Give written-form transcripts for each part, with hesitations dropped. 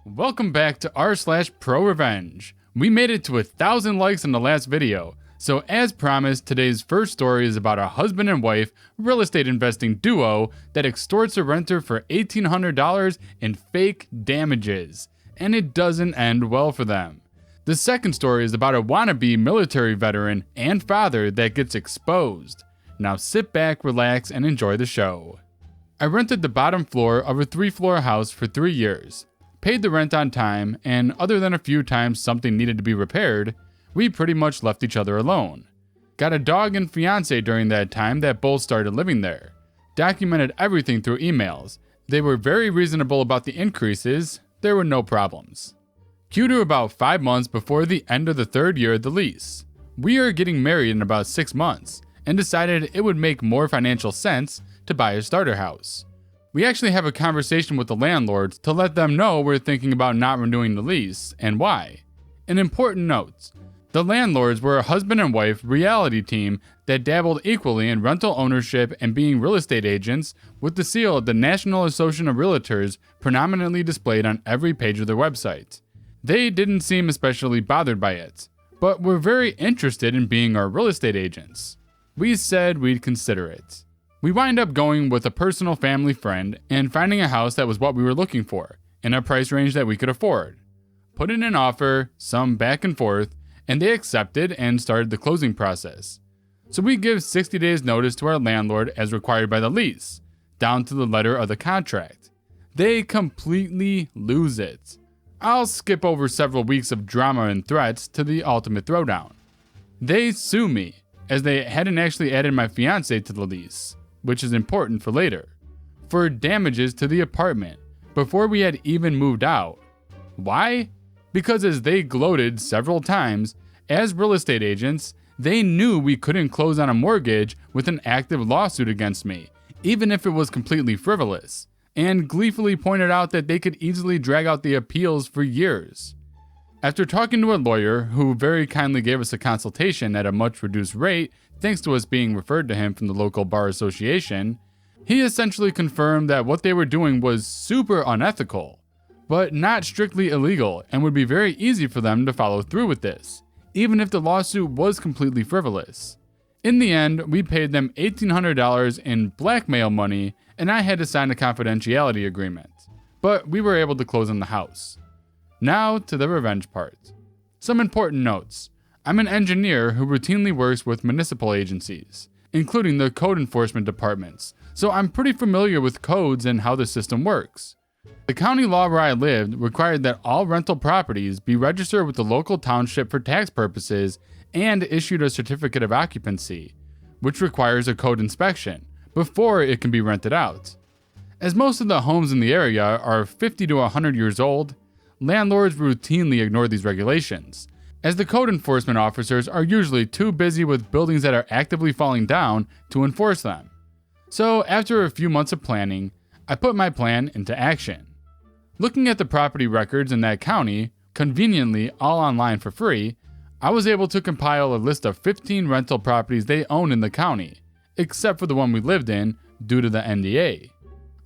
Welcome back to r/ProRevenge. We made it to 1,000 likes in the last video, so as promised, today's first story is about a husband and wife real estate investing duo that extorts a renter for $1,800 in fake damages, and it doesn't end well for them. The second story is about a wannabe military veteran and father that gets exposed. Now sit back, relax, and enjoy the show. I rented the bottom floor of a 3-floor house for 3 years. Paid the rent on time, and other than a few times something needed to be repaired, we pretty much left each other alone. Got a dog and fiance during that time that both started living there. Documented everything through emails. They were very reasonable about the increases, there were no problems. Cue to about 5 months before the end of the 3rd year of the lease. We are getting married in about 6 months, and decided it would make more financial sense to buy a starter house. We actually have a conversation with the landlords to let them know we're thinking about not renewing the lease, and why. An important note, the landlords were a husband and wife reality team that dabbled equally in rental ownership and being real estate agents, with the seal of the National Association of Realtors predominantly displayed on every page of their website. They didn't seem especially bothered by it, but were very interested in being our real estate agents. We said we'd consider it. We wind up going with a personal family friend and finding a house that was what we were looking for, in a price range that we could afford. Put in an offer, some back and forth, and they accepted and started the closing process. So we give 60 days notice to our landlord as required by the lease, down to the letter of the contract. They completely lose it. I'll skip over several weeks of drama and threats to the ultimate throwdown. They sue me, as they hadn't actually added my fiance to the lease, which is important for later, for damages to the apartment before we had even moved out. Why? Because as they gloated several times, as real estate agents, they knew we couldn't close on a mortgage with an active lawsuit against me, even if it was completely frivolous, and gleefully pointed out that they could easily drag out the appeals for years. After talking to a lawyer who very kindly gave us a consultation at a much reduced rate, thanks to us being referred to him from the local bar association, he essentially confirmed that what they were doing was super unethical, but not strictly illegal, and would be very easy for them to follow through with this, even if the lawsuit was completely frivolous. In the end, we paid them $1,800 in blackmail money, and I had to sign a confidentiality agreement, but we were able to close on the house. Now to the revenge part. Some important notes. I'm an engineer who routinely works with municipal agencies, including the code enforcement departments, so I'm pretty familiar with codes and how the system works. The county law where I lived required that all rental properties be registered with the local township for tax purposes and issued a certificate of occupancy, which requires a code inspection before it can be rented out. As most of the homes in the area are 50 to 100 years old, landlords routinely ignore these regulations, as the code enforcement officers are usually too busy with buildings that are actively falling down to enforce them. So after a few months of planning, I put my plan into action. Looking at the property records in that county, conveniently all online for free, I was able to compile a list of 15 rental properties they own in the county, except for the one we lived in due to the NDA.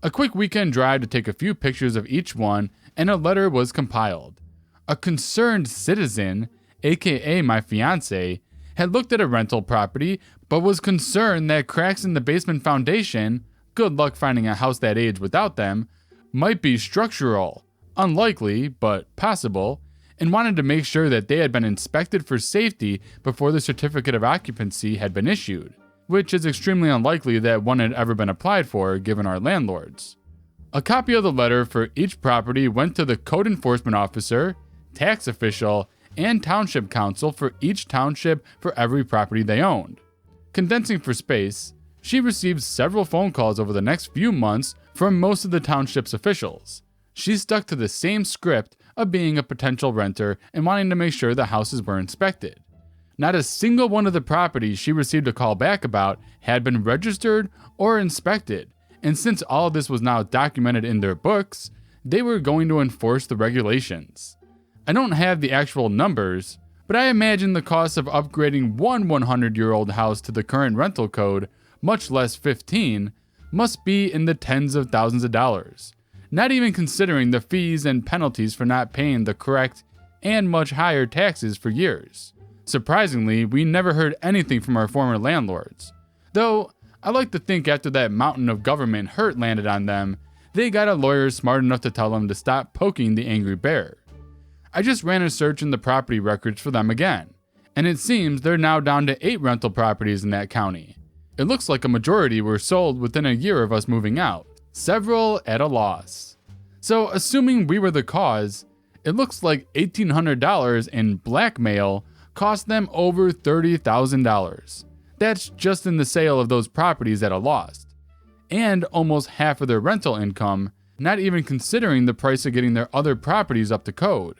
A quick weekend drive to take a few pictures of each one, and a letter was compiled. A concerned citizen, aka my fiance, had looked at a rental property but was concerned that cracks in the basement foundation, good luck finding a house that age without them, might be structural, unlikely but possible, and wanted to make sure that they had been inspected for safety before the certificate of occupancy had been issued, which is extremely unlikely that one had ever been applied for given our landlords. A copy of the letter for each property went to the code enforcement officer, tax official, and township council for each township for every property they owned. Condensing for space, she received several phone calls over the next few months from most of the township's officials. She stuck to the same script of being a potential renter and wanting to make sure the houses were inspected. Not a single one of the properties she received a call back about had been registered or inspected, and since all of this was now documented in their books, they were going to enforce the regulations. I don't have the actual numbers, but I imagine the cost of upgrading one 100-year-old house to the current rental code, much less 15, must be in the tens of thousands of dollars. not even considering the fees and penalties for not paying the correct and much higher taxes for years. Surprisingly, we never heard anything from our former landlords. Though, I like to think after that mountain of government hurt landed on them, they got a lawyer smart enough to tell them to stop poking the angry bear. I just ran a search in the property records for them again, and it seems they're now down to 8 rental properties in that county. It looks like a majority were sold within a year of us moving out, several at a loss. So assuming we were the cause, it looks like $1,800 in blackmail cost them over $30,000. That's just in the sale of those properties at a loss, and almost half of their rental income, not even considering the price of getting their other properties up to code.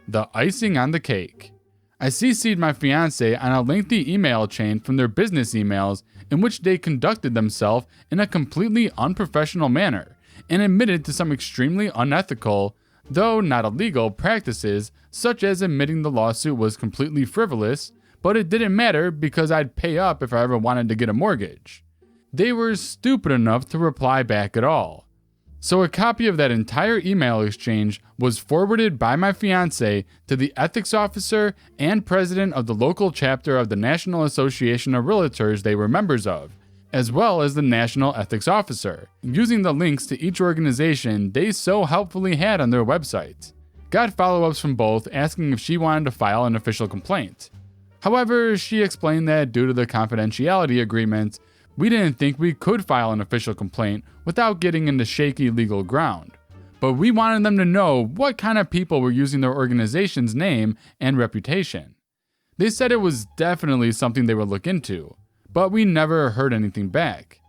The icing on the cake. I CC'd my fiance on a lengthy email chain from their business emails in which they conducted themselves in a completely unprofessional manner and admitted to some extremely unethical, though not illegal, practices, such as admitting the lawsuit was completely frivolous, but it didn't matter because I'd pay up if I ever wanted to get a mortgage. They were stupid enough to reply back at all. So a copy of that entire email exchange was forwarded by my fiance to the ethics officer and president of the local chapter of the National Association of Realtors they were members of, as well as the national ethics officer, using the links to each organization they so helpfully had on their website. Got follow-ups from both asking if she wanted to file an official complaint. However, she explained that due to the confidentiality agreement, we didn't think we could file an official complaint without getting into shaky legal ground. But we wanted them to know what kind of people were using their organization's name and reputation. They said it was definitely something they would look into, but we never heard anything back.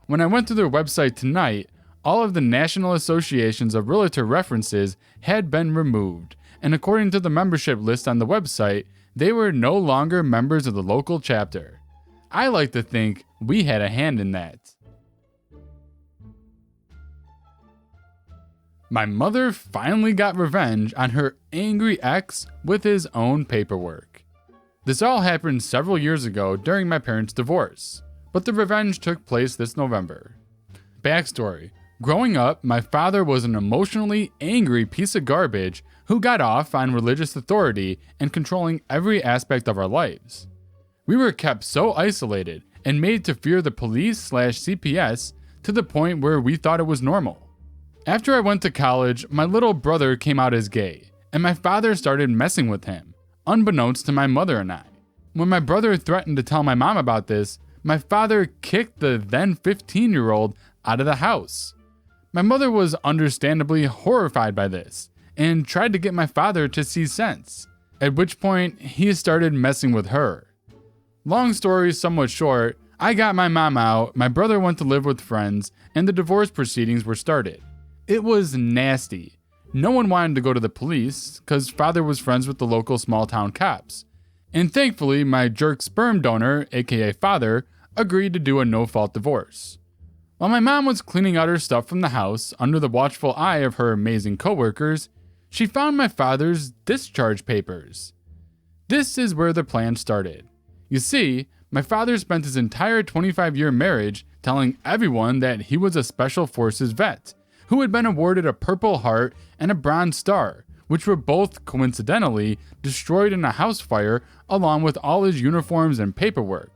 When I went to their website tonight, all of the National Associations of Realtor references had been removed, and according to the membership list on the website, they were no longer members of the local chapter. I like to think we had a hand in that. My mother finally got revenge on her angry ex with his own paperwork. This all happened several years ago during my parents' divorce, but the revenge took place this November. Backstory. Growing up, my father was an emotionally angry piece of garbage who got off on religious authority and controlling every aspect of our lives. We were kept so isolated and made to fear the police/CPS to the point where we thought it was normal. After I went to college, my little brother came out as gay, and my father started messing with him, unbeknownst to my mother and I. When my brother threatened to tell my mom about this, my father kicked the then 15-year-old out of the house. My mother was understandably horrified by this and tried to get my father to see sense, at which point he started messing with her. Long story somewhat short, I got my mom out, my brother went to live with friends, and the divorce proceedings were started. It was nasty. No one wanted to go to the police, cause father was friends with the local small town cops. And thankfully, my jerk sperm donor, aka father, agreed to do a no-fault divorce. While my mom was cleaning out her stuff from the house, under the watchful eye of her amazing coworkers, she found my father's discharge papers. This is where the plan started. You see, my father spent his entire 25-year marriage telling everyone that he was a Special Forces vet, who had been awarded a Purple Heart and a Bronze Star, which were both, coincidentally, destroyed in a house fire along with all his uniforms and paperwork.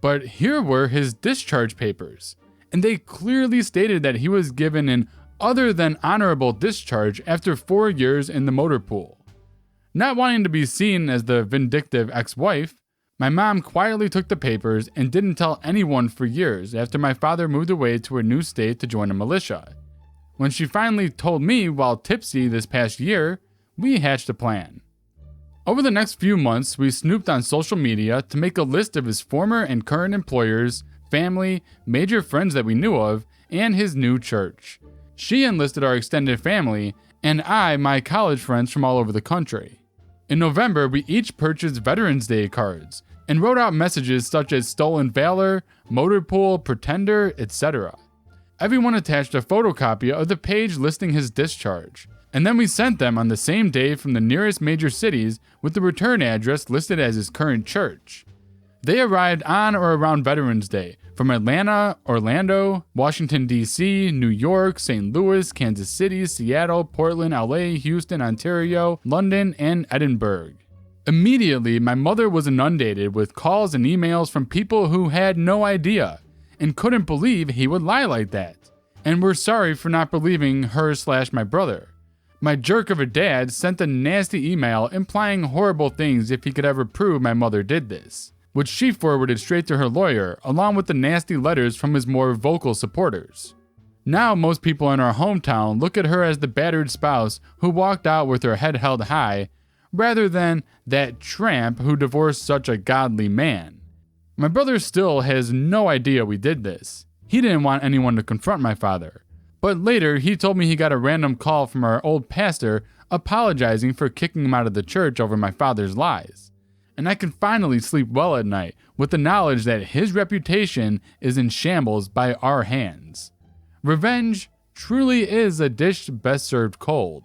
But here were his discharge papers, and they clearly stated that he was given an other than honorable discharge after 4 years in the motor pool. Not wanting to be seen as the vindictive ex-wife, my mom quietly took the papers and didn't tell anyone for years after my father moved away to a new state to join a militia. When she finally told me while tipsy this past year, we hatched a plan. Over the next few months, we snooped on social media to make a list of his former and current employers, family, major friends that we knew of, and his new church. She enlisted our extended family, and I my college friends from all over the country. In November, we each purchased Veterans Day cards and wrote out messages such as Stolen Valor, Motor Pool, Pretender, etc. Everyone attached a photocopy of the page listing his discharge, and then we sent them on the same day from the nearest major cities with the return address listed as his current church. They arrived on or around Veterans Day from Atlanta, Orlando, Washington, D.C., New York, St. Louis, Kansas City, Seattle, Portland, LA, Houston, Ontario, London, and Edinburgh. Immediately, my mother was inundated with calls and emails from people who had no idea and couldn't believe he would lie like that, and were sorry for not believing her/my brother. My jerk of a dad sent a nasty email implying horrible things if he could ever prove my mother did this, which she forwarded straight to her lawyer, along with the nasty letters from his more vocal supporters. Now most people in our hometown look at her as the battered spouse who walked out with her head held high, rather than that tramp who divorced such a godly man. My brother still has no idea we did this. He didn't want anyone to confront my father. But later, he told me he got a random call from our old pastor apologizing for kicking him out of the church over my father's lies. And I can finally sleep well at night with the knowledge that his reputation is in shambles by our hands. Revenge truly is a dish best served cold.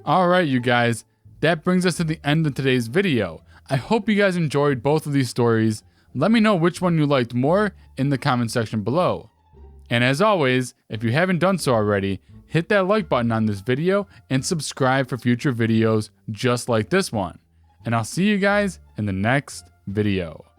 Alright, you guys, that brings us to the end of today's video. I hope you guys enjoyed both of these stories. Let me know which one you liked more in the comment section below. And as always, if you haven't done so already, hit that like button on this video and subscribe for future videos just like this one. And I'll see you guys in the next video.